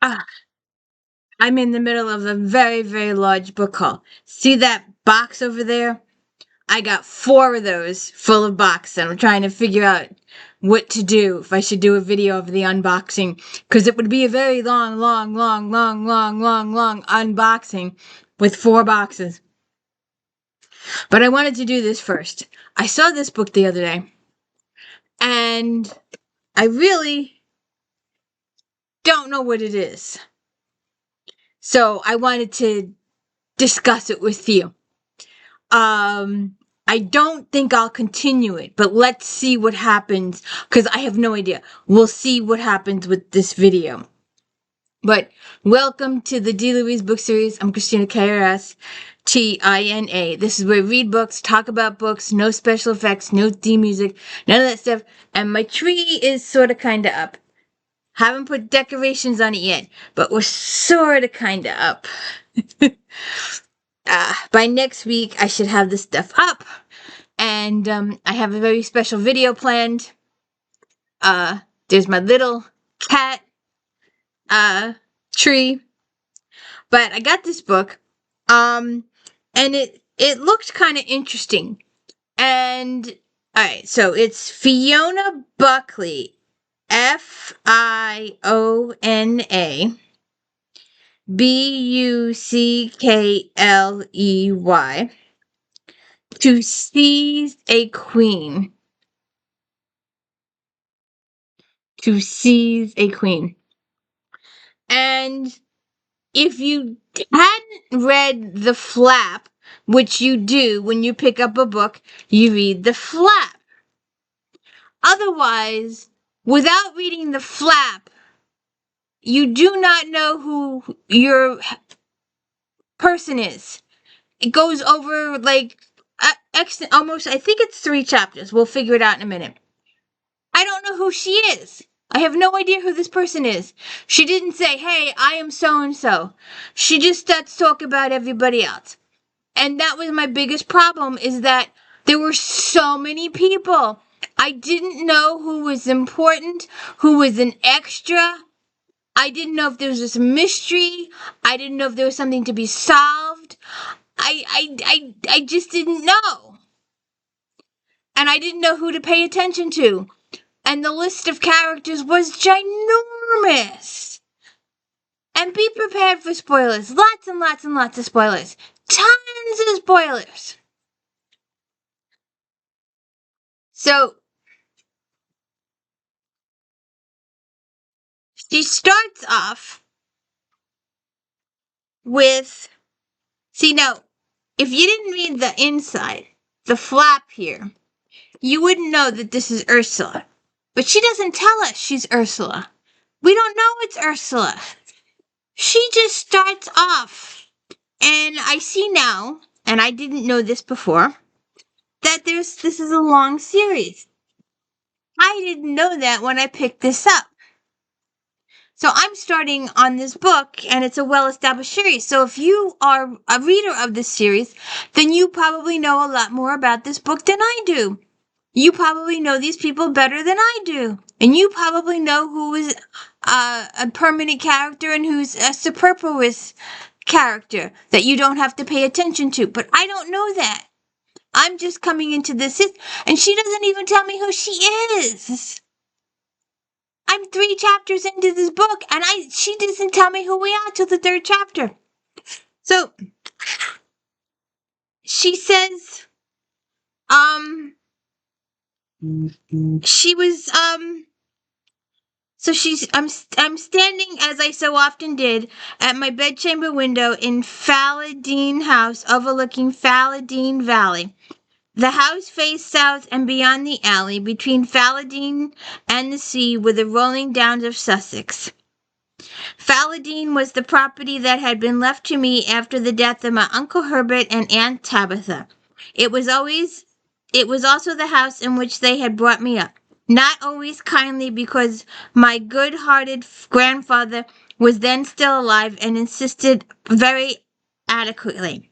Ah, I'm in the middle of a very, very large book haul. See that box over there? I got 4 of those full of boxes, and I'm trying to figure out what to do, if I should do a video of the unboxing, because it would be a very long, long, long, long, long, long, long unboxing with 4 boxes. But I wanted to do this first. I saw this book the other day, and I really don't know what it is. So I wanted to discuss it with you. I don't think I'll continue it, but let's see what happens, because I have no idea. We'll see what happens with this video. But welcome to the D. Louise book series. I'm Christina, K-R-S-T-I-N-A. This is where we read books, talk about books, no special effects, no theme music, none of that stuff. And my tree is sort of kind of up. Haven't put decorations on it yet, but we're sort of kind of up. By next week, I should have this stuff up. And I have a very special video planned. There's my little cat tree. But I got this book. And it looked kind of interesting. And alright, so it's Fiona Buckley. Fiona Buckley. To seize a queen. To seize a queen. And if you hadn't read the flap, which you do when you pick up a book, you read the flap. Otherwise, without reading the flap, you do not know who your person is. It goes over like almost, I think it's 3 chapters. We'll figure it out in a minute. I don't know who she is. I have no idea who this person is. She didn't say, hey, I am so-and-so. She just starts talking about everybody else. And that was my biggest problem, is that there were so many people. I didn't know who was important, who was an extra. I didn't know if there was this mystery. I didn't know if there was something to be solved. I just didn't know. And I didn't know who to pay attention to. And the list of characters was ginormous. And be prepared for spoilers. Lots and lots and lots of spoilers. Tons of spoilers. So, she starts off with, see now, if you didn't read the inside, the flap here, you wouldn't know that this is Ursula. But she doesn't tell us she's Ursula. We don't know it's Ursula. She just starts off. And I see now, and I didn't know this before, that this is a long series. I didn't know that when I picked this up. So I'm starting on this book, and it's a well-established series. So if you are a reader of this series, then you probably know a lot more about this book than I do. You probably know these people better than I do. And you probably know who is a permanent character and who's a superfluous character that you don't have to pay attention to. But I don't know that. I'm just coming into this, and she doesn't even tell me who she is. I'm 3 chapters into this book, and she doesn't tell me who we are till the 3rd chapter. So, she says, she was, so I'm standing, as I so often did, at my bedchamber window in Falladine House, overlooking Falladine Valley. The house faced south, and beyond the alley, between Falladine and the sea, were the rolling downs of Sussex. Falladine was the property that had been left to me after the death of my Uncle Herbert and Aunt Tabitha. It was also the house in which they had brought me up. Not always kindly, because my good-hearted grandfather was then still alive and insisted very adequately.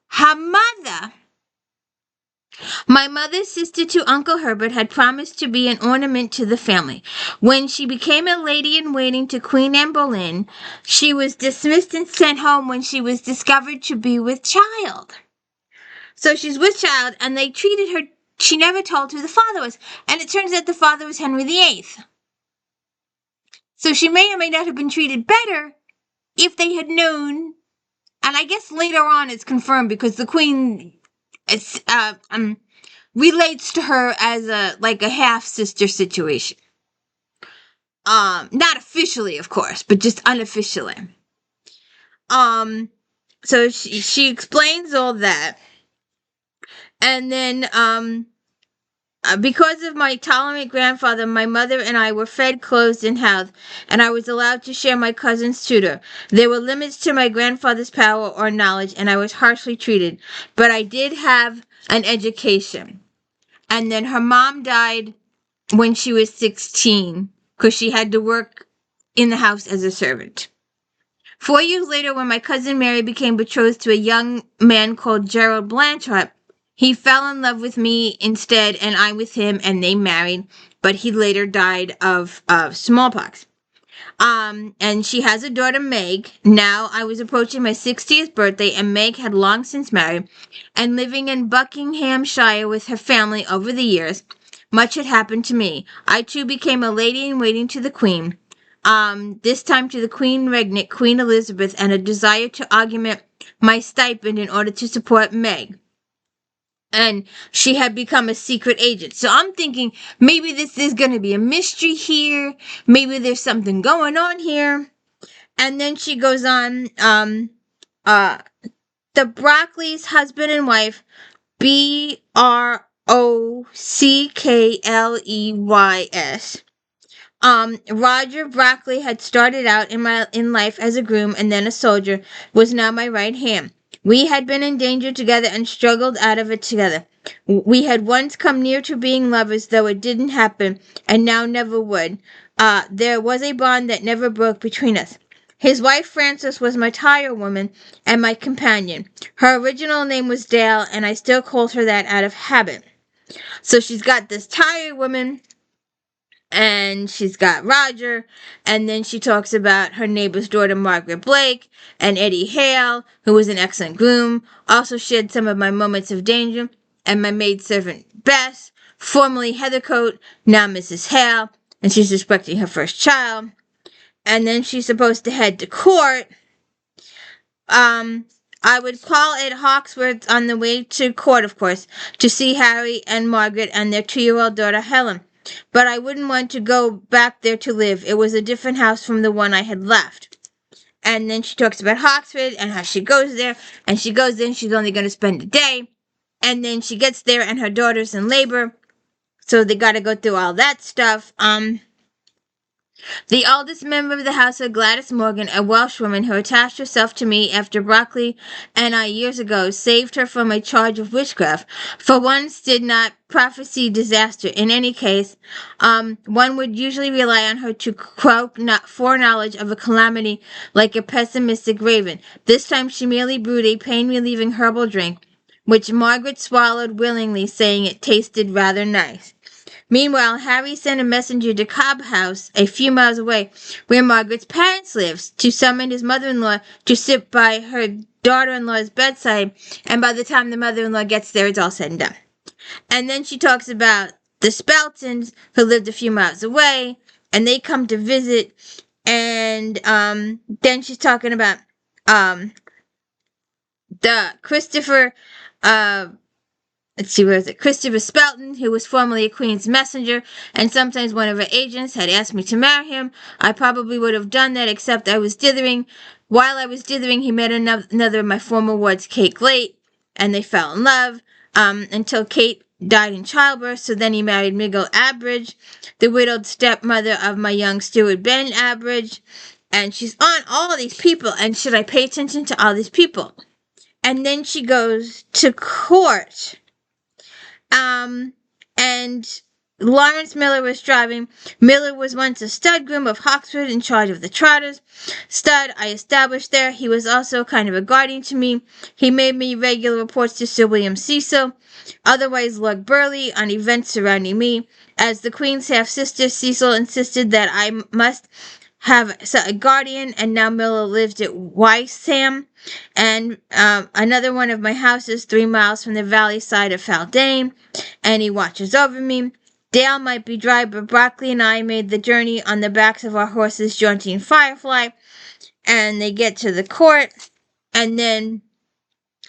Her mother My mother's sister to Uncle Herbert had promised to be an ornament to the family. When she became a lady-in-waiting to Queen Anne Boleyn, she was dismissed and sent home when she was discovered to be with child. So she's with child, and they treated her. She never told who the father was, and it turns out the father was Henry VIII. So she may or may not have been treated better if they had known. And I guess later on it's confirmed because the Queen relates to her as a half sister situation. Not officially, of course, but just unofficially. So she explains all that, and then because of my tolerant grandfather, my mother and I were fed, clothed, and housed, and I was allowed to share my cousin's tutor. There were limits to my grandfather's power or knowledge, and I was harshly treated, but I did have an education. And then her mom died when she was 16 because she had to work in the house as a servant. 4 years later, when my cousin Mary became betrothed to a young man called Gerald Blanchard, he fell in love with me instead, and I with him, and they married, but he later died of smallpox. And she has a daughter, Meg. Now I was approaching my 60th birthday, and Meg had long since married, and living in Buckinghamshire with her family over the years. Much had happened to me. I too became a lady-in-waiting to the Queen. This time to the Queen Regnant, Queen Elizabeth, and a desire to augment my stipend in order to support Meg. And she had become a secret agent. So I'm thinking maybe this is going to be a mystery here. Maybe there's something going on here. And then she goes on, the Brockleys, husband and wife, Brockleys. Roger Brockley had started out in life as a groom and then a soldier, was now my right hand. We had been in danger together and struggled out of it together. We had once come near to being lovers, though it didn't happen, and now never would. There was a bond that never broke between us. His wife Frances was my tire woman and my companion. Her original name was Dale, and I still called her that out of habit. So she's got this tire woman, and she's got Roger, and then she talks about her neighbor's daughter, Margaret Blake, and Eddie Hale, who was an excellent groom, also shared some of my moments of danger, and my maidservant, Bess, formerly Heathercote, now Mrs. Hale, and she's expecting her first child. And then she's supposed to head to court. I would call at Hawksworth on the way to court, of course, to see Harry and Margaret and their 2-year-old daughter, Helen. But I wouldn't want to go back there to live. It was a different house from the one I had left. And then she talks about Hawksworth and how she goes there. And she goes in, she's only going to spend a day. And then she gets there and her daughter's in labor. So they got to go through all that stuff. The oldest member of the household, Gladys Morgan, a Welshwoman who attached herself to me after Brockley and I years ago saved her from a charge of witchcraft, for once did not prophesy disaster. In any case, one would usually rely on her to croak foreknowledge of a calamity like a pessimistic raven. This time she merely brewed a pain-relieving herbal drink, which Margaret swallowed willingly, saying it tasted rather nice. Meanwhile, Harry sent a messenger to Cobb House, a few miles away, where Margaret's parents lived, to summon his mother-in-law to sit by her daughter-in-law's bedside, and by the time the mother-in-law gets there, it's all said and done. And then she talks about the Speltons, who lived a few miles away, and they come to visit, and then she's talking about the Christopher Christopher Spelton, who was formerly a Queen's messenger, and sometimes one of her agents, had asked me to marry him. I probably would have done that, except I was dithering. While I was dithering, he met another of my former wards, Kate Glate, and they fell in love, until Kate died in childbirth. So then he married Miguel Abridge, the widowed stepmother of my young steward, Ben Abridge. And she's on all these people, and should I pay attention to all these people? And then she goes to court. And Lawrence Miller was driving. Miller was once a stud groom of Hawkswood in charge of the trotters. Stud, I established there. He was also kind of a guardian to me. He made me regular reports to Sir William Cecil, otherwise Lord Burleigh, on events surrounding me. As the Queen's half-sister, Cecil insisted that I must have a guardian, and now Miller lived at Wyseham, and another one of my houses 3 miles from the valley side of Faldane, and he watches over me. Dale might be dry, but Broccoli and I made the journey on the backs of our horses, Jaunty and Firefly, and they get to the court, and then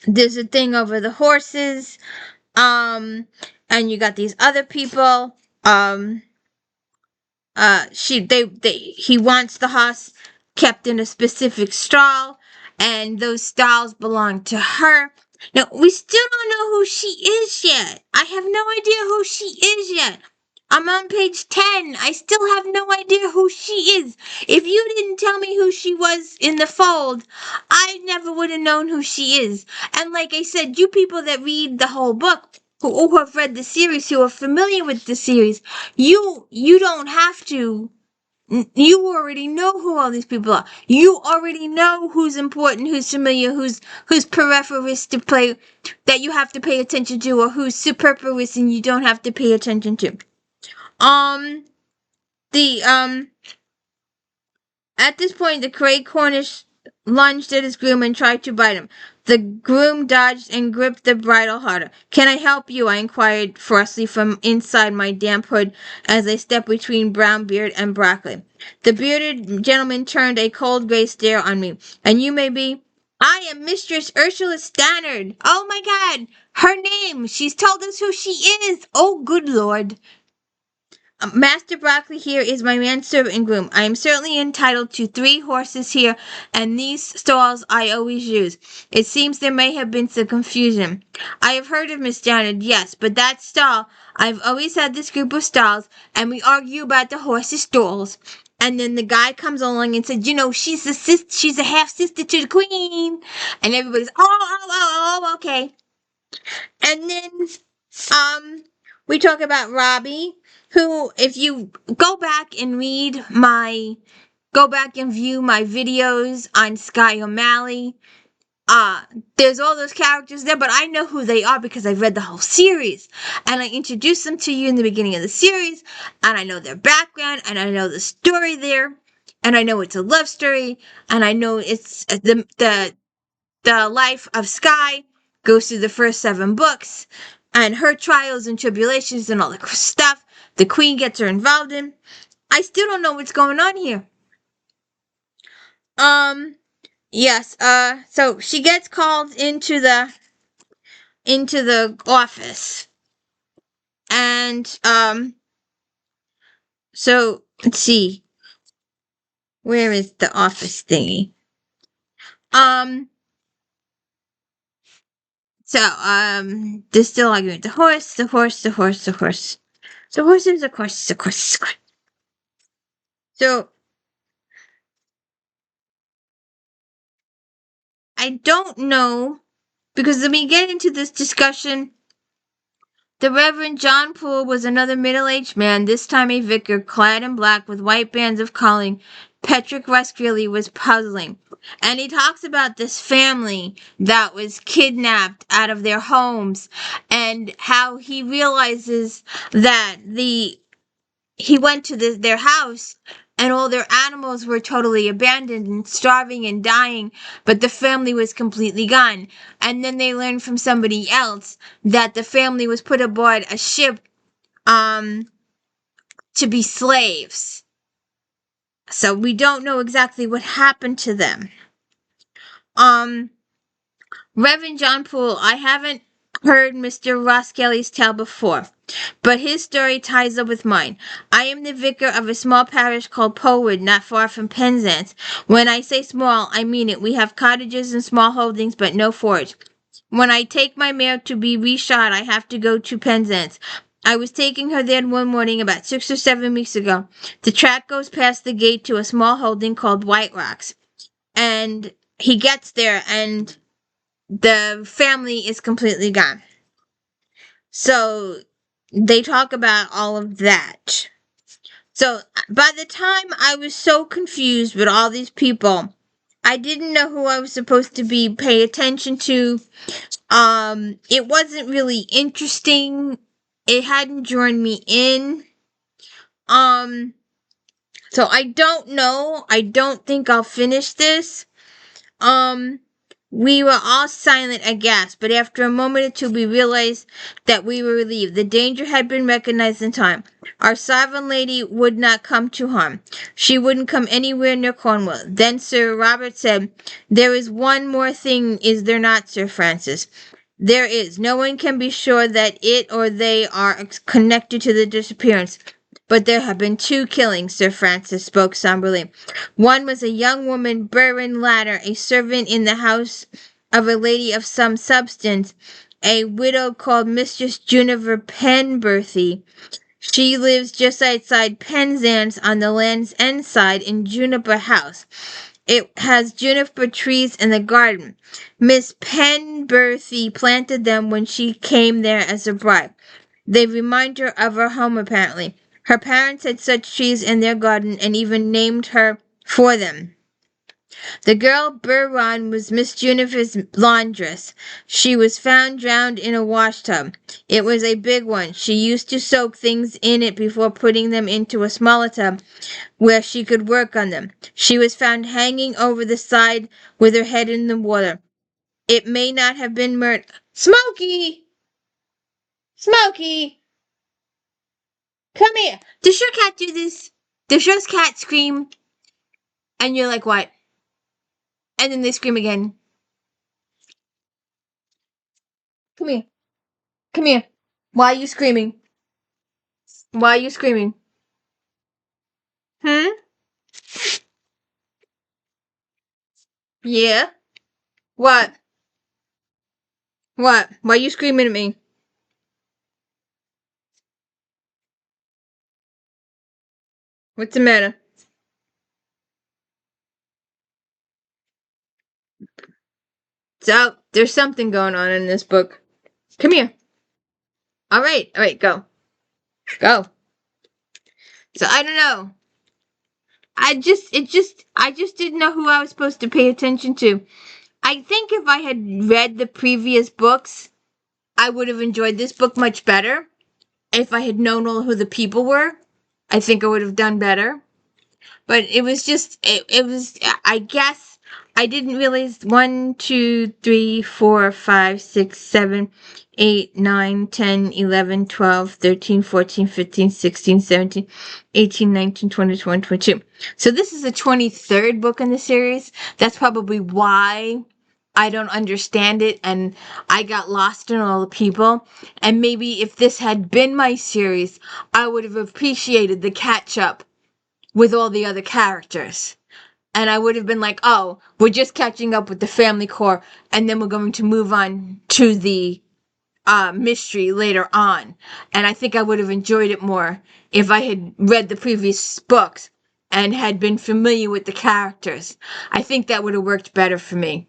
there's a thing over the horses, and you got these other people, he wants the horse kept in a specific stall, and those stalls belong to her. Now, we still don't know who she is yet. I have no idea who she is yet. I'm on page 10. I still have no idea who she is. If you didn't tell me who she was in the fold, I never would have known who she is. And like I said, you people that read the whole book, who have read the series, who are familiar with the series, you don't have to. You already know who all these people are. You already know who's important, who's familiar, who's peripherous to play, that you have to pay attention to, or who's superfluous and you don't have to pay attention to. At this point, the gray Cornish lunged at his groom and tried to bite him. The groom dodged and gripped the bridle harder. "Can I help you?" I inquired frostily from inside my damp hood as I stepped between Brownbeard and Broccoli. The bearded gentleman turned a cold gray stare on me. "And you may be—" "I am Mistress Ursula Stannard." "Oh my God! Her name! She's told us who she is! Oh, good Lord!" "Master Broccoli here is my manservant and groom. I am certainly entitled to 3 horses here, and these stalls I always use. It seems there may have been some confusion. I have heard of Miss Stannard, yes, but that stall, I've always had this group of stalls, and we argue about the horses' stalls." And then the guy comes along and said, she's a half-sister to the Queen. And everybody's, okay. And then, we talk about Robbie, who, if you go back and view my videos on Sky O'Malley, there's all those characters there, but I know who they are because I've read the whole series, and I introduced them to you in the beginning of the series, and I know their background, and I know the story there, and I know it's a love story, and I know it's the life of Sky goes through the first 7 books, and her trials and tribulations and all the stuff the Queen gets her involved in. I still don't know what's going on here. Yes, so she gets called into the office. And, so, let's see. Where is the office thingy? They're still arguing. The horse. The horses, of course. So, I don't know, because when we get into this discussion, the Reverend John Poole was another middle-aged man, this time a vicar, clad in black with white bands of calling. Patrick Rusclilly was puzzling. And he talks about this family that was kidnapped out of their homes, and how he realizes that he went to their house, and all their animals were totally abandoned and starving and dying, but the family was completely gone. And then they learned from somebody else that the family was put aboard a ship to be slaves. So we don't know exactly what happened to them. Reverend John Poole, I haven't heard Mr. Rusclilly's tale before, but his story ties up with mine. I am the vicar of a small parish called Powood, not far from Penzance. When I say small, I mean it. We have cottages and small holdings, but no forge. When I take my mare to be reshod, I have to go to Penzance. I was taking her there one morning about 6 or 7 weeks ago. The track goes past the gate to a small holding called White Rocks, and he gets there, and the family is completely gone. So they talk about all of that. So by the time I was so confused with all these people, I didn't know who I was supposed to be pay attention to. It wasn't really interesting. It hadn't drawn me in. Um, so I don't know. I don't think I'll finish this. Um, we were all silent aghast, but after a moment or two we realized that we were relieved. The danger had been recognized in time. Our sovereign lady would not come to harm. She wouldn't come anywhere near Cornwall. Then Sir Robert said, "There is one more thing, is there not, Sir Francis?" "There is. No one can be sure that it or they are connected to the disappearance. But there have been 2 killings," Sir Francis spoke somberly. "One was a young woman, Burren Ladder, a servant in the house of a lady of some substance, a widow called Mistress Juniper Penberthy. She lives just outside Penzance on the Land's End side in Juniper House. It has juniper trees in the garden. Miss Penberthy planted them when she came there as a bride. They remind her of her home, apparently. Her parents had such trees in their garden and even named her for them. The girl Burron was Miss Juniper's laundress. She was found drowned in a washtub. It was a big one. She used to soak things in it before putting them into a smaller tub where she could work on them. She was found hanging over the side with her head in the water. It may not have been murder." Smokey! Smokey! Come here. Does your cat do this? Does your cat scream? And you're like, what? And then they scream again. Come here. Come here. Why are you screaming? Why are you screaming? Hmm? Yeah? What? What? Why are you screaming at me? What's the matter? So, there's something going on in this book. Come here. Alright, go. Go. So, I don't know. I just didn't know who I was supposed to pay attention to. I think if I had read the previous books, I would have enjoyed this book much better. If I had known all who the people were, I think I would have done better. But it was just, it was, I guess, I didn't realize 1, 2, 3, 4, 5, 6, 7, 8, 9, 10, 11, 12, 13, 14, 15, 16, 17, 18, 19, 20, 21, 22. So this is the 23rd book in the series. That's probably why I don't understand it and I got lost in all the people. And maybe if this had been my series, I would have appreciated the catch up with all the other characters. And I would have been like, oh, we're just catching up with the family core, and then we're going to move on to the mystery later on. And I think I would have enjoyed it more if I had read the previous books and had been familiar with the characters. I think that would have worked better for me.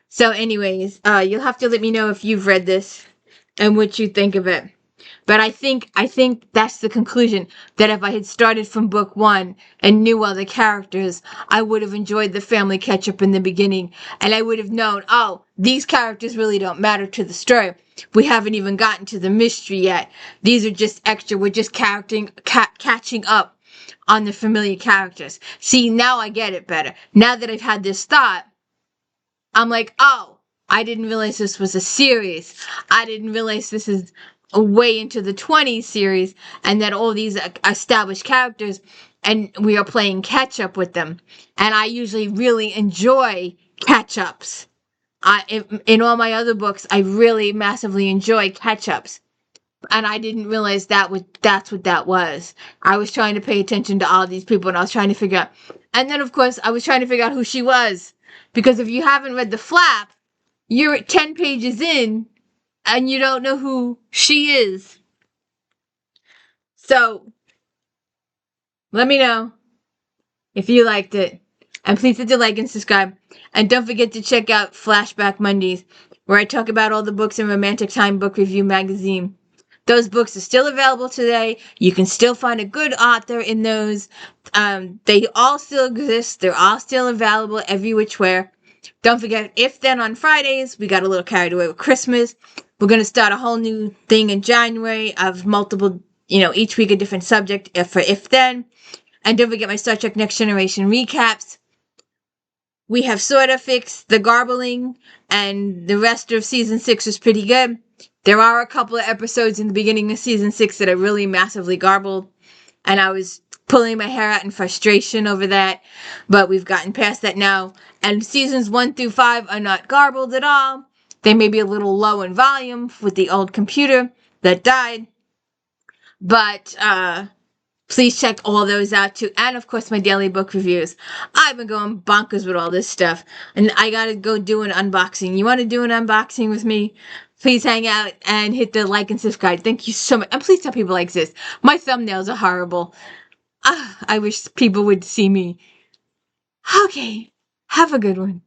So anyways, you'll have to let me know if you've read this and what you think of it. But I think that's the conclusion, that if I had started from book 1 and knew all the characters, I would have enjoyed the family catch-up in the beginning, and I would have known, oh, these characters really don't matter to the story. We haven't even gotten to the mystery yet. These are just extra. We're just catching up on the familiar characters. See, now I get it better. Now that I've had this thought, I'm like, oh, I didn't realize this was a series. I didn't realize this is way into the 20s series and that all these established characters and we are playing catch up with them. And I usually really enjoy catch ups. In all my other books, I really massively enjoy catch ups. And I didn't realize that's what that was. I was trying to pay attention to all these people and I was trying to figure out. And then, of course, I was trying to figure out who she was. Because if you haven't read The Flap, you're 10 pages in and you don't know who she is. So, let me know if you liked it. And please hit the like and subscribe. And don't forget to check out Flashback Mondays, where I talk about all the books in Romantic Time Book Review magazine. Those books are still available today. You can still find a good author in those. They all still exist. They're all still available every which way. Don't forget, If Then on Fridays. We got a little carried away with Christmas. We're going to start a whole new thing in January of multiple, each week a different subject for If Then. And don't forget my Star Trek Next Generation recaps. We have sort of fixed the garbling, and the rest of season 6 was pretty good. There are a couple of episodes in the beginning of season 6 that are really massively garbled, and I was pulling my hair out in frustration over that, but we've gotten past that now, and seasons 1 through 5 are not garbled at all. They may be a little low in volume with the old computer that died, but please check all those out too. And of course, my daily book reviews. I've been going bonkers with all this stuff. And I gotta go do an unboxing. You want to do an unboxing with me? Please hang out and hit the like and subscribe. Thank you so much. And please tell people I exist. My thumbnails are horrible. I wish people would see me. Okay. Have a good one.